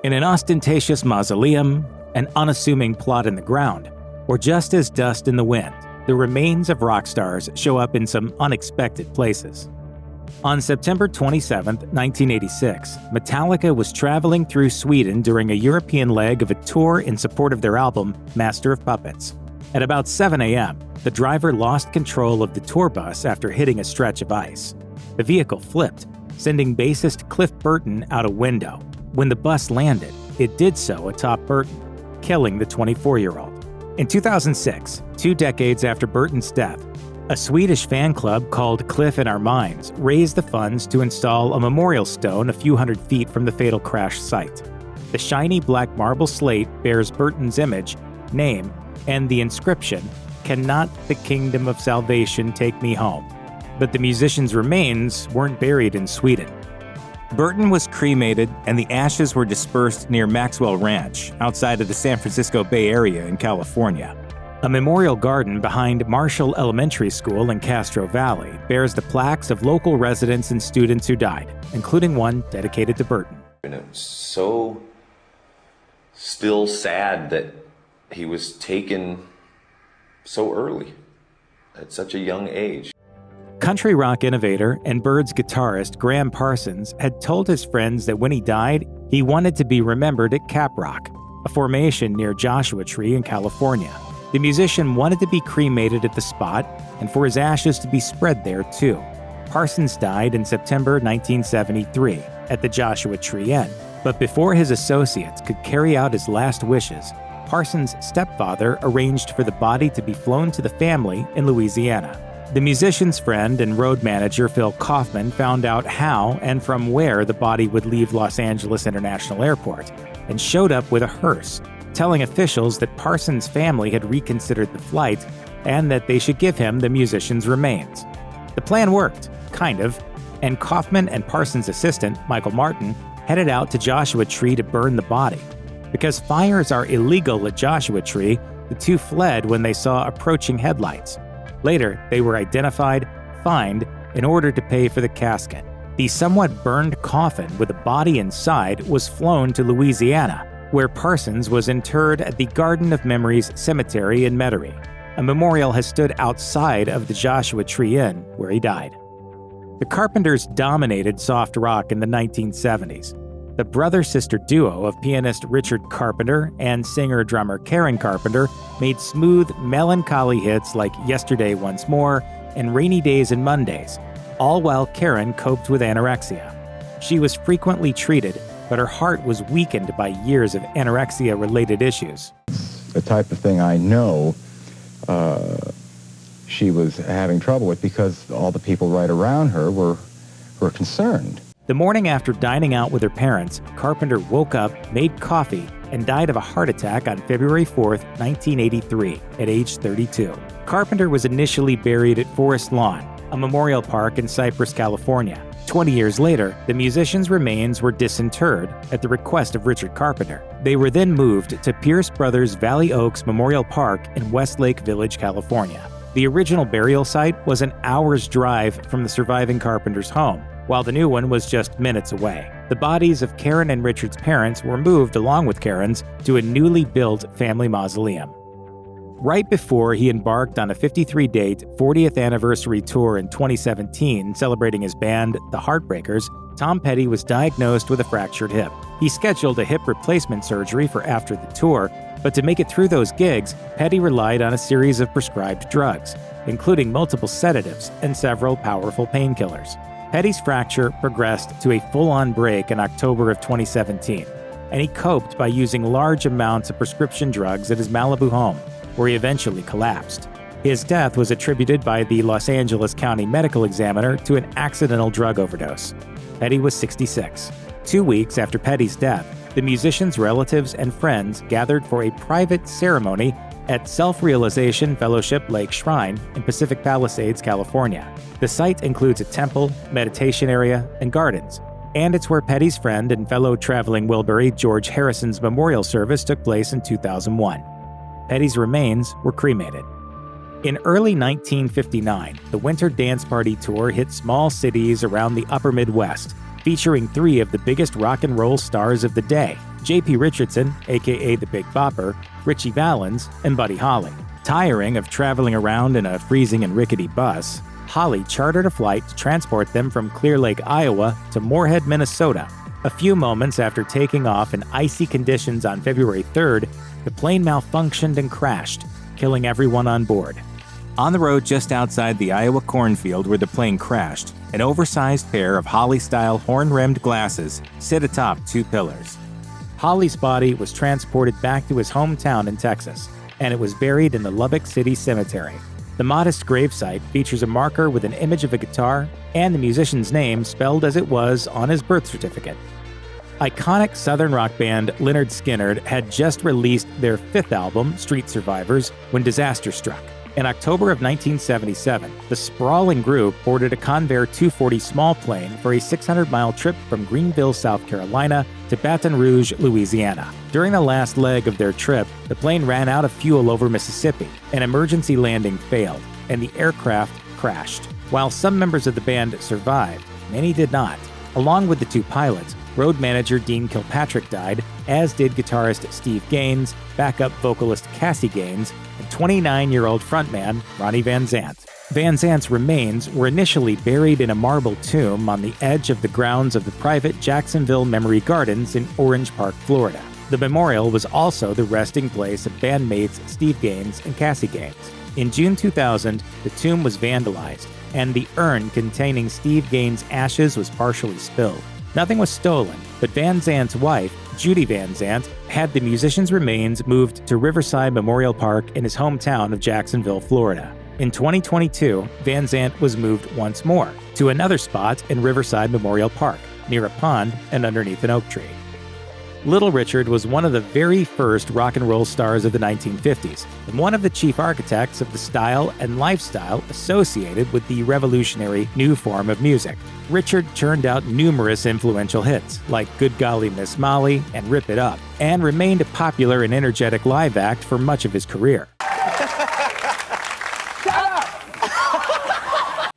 In an ostentatious mausoleum, an unassuming plot in the ground, or just as dust in the wind, the remains of rock stars show up in some unexpected places. On September 27, 1986, Metallica was traveling through Sweden during a European leg of a tour in support of their album, Master of Puppets. At about 7 a.m., the driver lost control of the tour bus after hitting a stretch of ice. The vehicle flipped, sending bassist Cliff Burton out a window. When the bus landed, it did so atop Burton, killing the 24-year-old. In 2006, 2 decades after Burton's death, a Swedish fan club called Cliff in Our Minds raised the funds to install a memorial stone a few hundred feet from the fatal crash site. The shiny black marble slate bears Burton's image, name, and the inscription, "Cannot the kingdom of salvation take me home?" But the musician's remains weren't buried in Sweden. Burton was cremated and the ashes were dispersed near Maxwell Ranch, outside of the San Francisco Bay Area in California. A memorial garden behind Marshall Elementary School in Castro Valley bears the plaques of local residents and students who died, including one dedicated to Burton. And it was so still sad that he was taken so early, at such a young age. Country rock innovator and Byrds guitarist Graham Parsons had told his friends that when he died, he wanted to be remembered at Cap Rock, a formation near Joshua Tree in California. The musician wanted to be cremated at the spot and for his ashes to be spread there too. Parsons died in September 1973 at the Joshua Tree Inn, but before his associates could carry out his last wishes, Parsons' stepfather arranged for the body to be flown to the family in Louisiana. The musician's friend and road manager Phil Kaufman found out how and from where the body would leave Los Angeles International Airport and showed up with a hearse, telling officials that Parsons' family had reconsidered the flight and that they should give him the musician's remains. The plan worked, kind of, and Kaufman and Parsons' assistant, Michael Martin, headed out to Joshua Tree to burn the body. Because fires are illegal at Joshua Tree, the two fled when they saw approaching headlights. Later, they were identified, fined, in order to pay for the casket. The somewhat burned coffin with the body inside was flown to Louisiana, where Parsons was interred at the Garden of Memories Cemetery in Metairie. A memorial has stood outside of the Joshua Tree Inn, where he died. The Carpenters dominated soft rock in the 1970s. The brother-sister duo of pianist Richard Carpenter and singer-drummer Karen Carpenter made smooth, melancholy hits like Yesterday Once More and Rainy Days and Mondays, all while Karen coped with anorexia. She was frequently treated, but her heart was weakened by years of anorexia-related issues. The type of thing I know she was having trouble with because all the people right around her were concerned. The morning after dining out with her parents, Carpenter woke up, made coffee, and died of a heart attack on February 4, 1983, at age 32. Carpenter was initially buried at Forest Lawn, a memorial park in Cypress, California. 20 years later, the musician's remains were disinterred at the request of Richard Carpenter. They were then moved to Pierce Brothers Valley Oaks Memorial Park in Westlake Village, California. The original burial site was an hour's drive from the surviving Carpenter's home, while the new one was just minutes away. The bodies of Karen and Richard's parents were moved along with Karen's to a newly built family mausoleum. Right before he embarked on a 53-date 40th anniversary tour in 2017 celebrating his band, The Heartbreakers, Tom Petty was diagnosed with a fractured hip. He scheduled a hip replacement surgery for after the tour, but to make it through those gigs, Petty relied on a series of prescribed drugs, including multiple sedatives and several powerful painkillers. Petty's fracture progressed to a full-on break in October of 2017, and he coped by using large amounts of prescription drugs at his Malibu home, where he eventually collapsed. His death was attributed by the Los Angeles County Medical Examiner to an accidental drug overdose. Petty was 66. 2 weeks after Petty's death, the musician's relatives and friends gathered for a private ceremony at Self-Realization Fellowship Lake Shrine in Pacific Palisades, California. The site includes a temple, meditation area, and gardens, and it's where Petty's friend and fellow traveling Wilbury George Harrison's memorial service took place in 2001. Petty's remains were cremated. In early 1959, the Winter Dance Party Tour hit small cities around the upper Midwest, featuring 3 of the biggest rock and roll stars of the day: J.P. Richardson, aka the Big Bopper, Richie Valens, and Buddy Holly. Tiring of traveling around in a freezing and rickety bus, Holly chartered a flight to transport them from Clear Lake, Iowa to Moorhead, Minnesota. A few moments after taking off in icy conditions on February 3rd, the plane malfunctioned and crashed, killing everyone on board. On the road just outside the Iowa cornfield where the plane crashed, an oversized pair of Holly-style horn-rimmed glasses sit atop two pillars. Holly's body was transported back to his hometown in Texas, and it was buried in the Lubbock City Cemetery. The modest gravesite features a marker with an image of a guitar and the musician's name spelled as it was on his birth certificate. Iconic Southern rock band Lynyrd Skynyrd had just released their fifth album, Street Survivors, when disaster struck. In October of 1977, the sprawling group boarded a Convair 240 small plane for a 600-mile trip from Greenville, South Carolina to Baton Rouge, Louisiana. During the last leg of their trip, the plane ran out of fuel over Mississippi. An emergency landing failed, and the aircraft crashed. While some members of the band survived, many did not. Along with the two pilots, road manager Dean Kilpatrick died, as did guitarist Steve Gaines, backup vocalist Cassie Gaines, and 29-year-old frontman Ronnie Van Zant. Van Zant's remains were initially buried in a marble tomb on the edge of the grounds of the private Jacksonville Memory Gardens in Orange Park, Florida. The memorial was also the resting place of bandmates Steve Gaines and Cassie Gaines. In June 2000, the tomb was vandalized, and the urn containing Steve Gaines' ashes was partially spilled. Nothing was stolen, but Van Zant's wife, Judy Van Zant, had the musician's remains moved to Riverside Memorial Park in his hometown of Jacksonville, Florida. In 2022, Van Zant was moved once more to another spot in Riverside Memorial Park, near a pond and underneath an oak tree. Little Richard was one of the very first rock and roll stars of the 1950s, and one of the chief architects of the style and lifestyle associated with the revolutionary new form of music. Richard churned out numerous influential hits, like Good Golly Miss Molly and Rip It Up, and remained a popular and energetic live act for much of his career.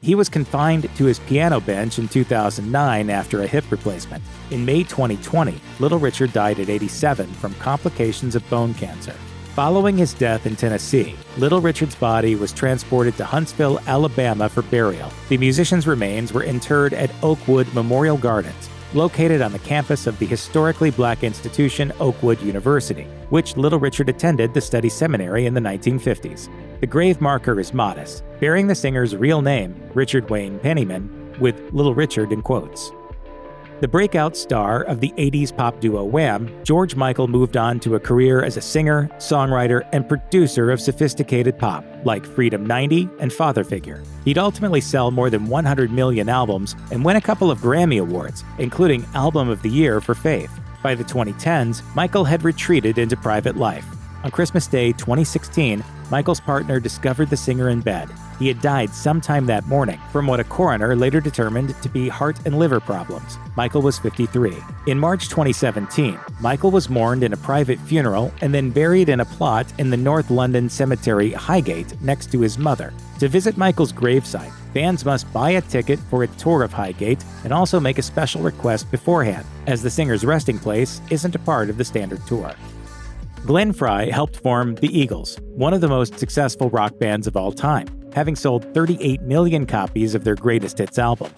He was confined to his piano bench in 2009 after a hip replacement. In May 2020, Little Richard died at 87 from complications of bone cancer. Following his death in Tennessee, Little Richard's body was transported to Huntsville, Alabama for burial. The musician's remains were interred at Oakwood Memorial Gardens, located on the campus of the historically black institution Oakwood University, which Little Richard attended to study seminary in the 1950s. The grave marker is modest, bearing the singer's real name, Richard Wayne Penniman, with Little Richard in quotes. The breakout star of the 80s pop duo Wham, George Michael moved on to a career as a singer, songwriter, and producer of sophisticated pop, like Freedom 90 and Father Figure. He'd ultimately sell more than 100 million albums and win a couple of Grammy Awards, including Album of the Year for Faith. By the 2010s, Michael had retreated into private life. On Christmas Day 2016, Michael's partner discovered the singer in bed. He had died sometime that morning from what a coroner later determined to be heart and liver problems. Michael was 53. In March 2017, Michael was mourned in a private funeral and then buried in a plot in the North London cemetery Highgate next to his mother. To visit Michael's gravesite, fans must buy a ticket for a tour of Highgate and also make a special request beforehand, as the singer's resting place isn't a part of the standard tour. Glenn Frey helped form the Eagles, one of the most successful rock bands of all time, having sold 38 million copies of their greatest hits album.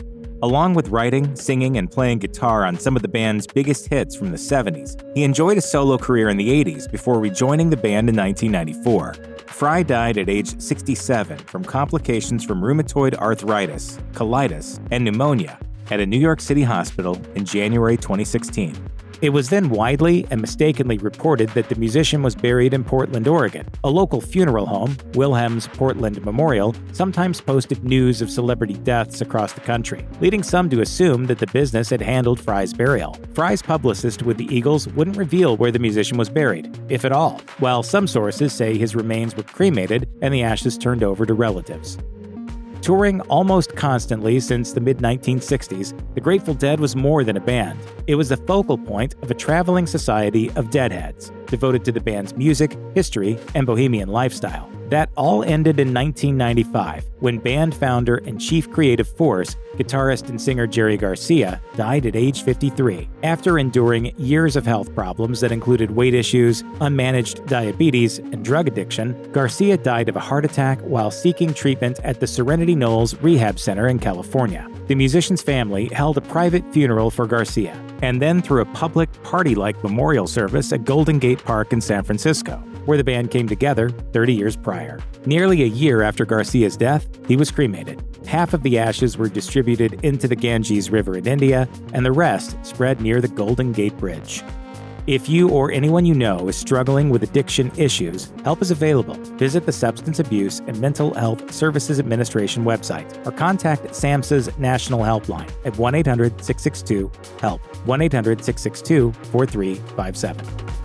Along with writing, singing, and playing guitar on some of the band's biggest hits from the 70s, he enjoyed a solo career in the 80s before rejoining the band in 1994. Frey died at age 67 from complications from rheumatoid arthritis, colitis, and pneumonia at a New York City hospital in January 2016. It was then widely and mistakenly reported that the musician was buried in Portland, Oregon. A local funeral home, Wilhelm's Portland Memorial, sometimes posted news of celebrity deaths across the country, leading some to assume that the business had handled Frey's burial. Frey's publicist with the Eagles wouldn't reveal where the musician was buried, if at all, while some sources say his remains were cremated and the ashes turned over to relatives. Touring almost constantly since the mid-1960s, the Grateful Dead was more than a band. It was the focal point of a traveling society of deadheads, devoted to the band's music, history, and bohemian lifestyle. That all ended in 1995, when band founder and chief creative force, guitarist and singer Jerry Garcia, died at age 53, after enduring years of health problems that included weight issues, unmanaged diabetes, and drug addiction. Garcia died of a heart attack while seeking treatment at the Serenity Knolls Rehab Center in California. The musician's family held a private funeral for Garcia, and then threw a public party-like memorial service at Golden Gate Park in San Francisco, where the band came together 30 years prior. Nearly a year after Garcia's death, he was cremated. Half of the ashes were distributed into the Ganges River in India, and the rest spread near the Golden Gate Bridge. If you or anyone you know is struggling with addiction issues, help is available. Visit the Substance Abuse and Mental Health Services Administration website or contact SAMHSA's National Helpline at 1-800-662-HELP, 1-800-662-4357.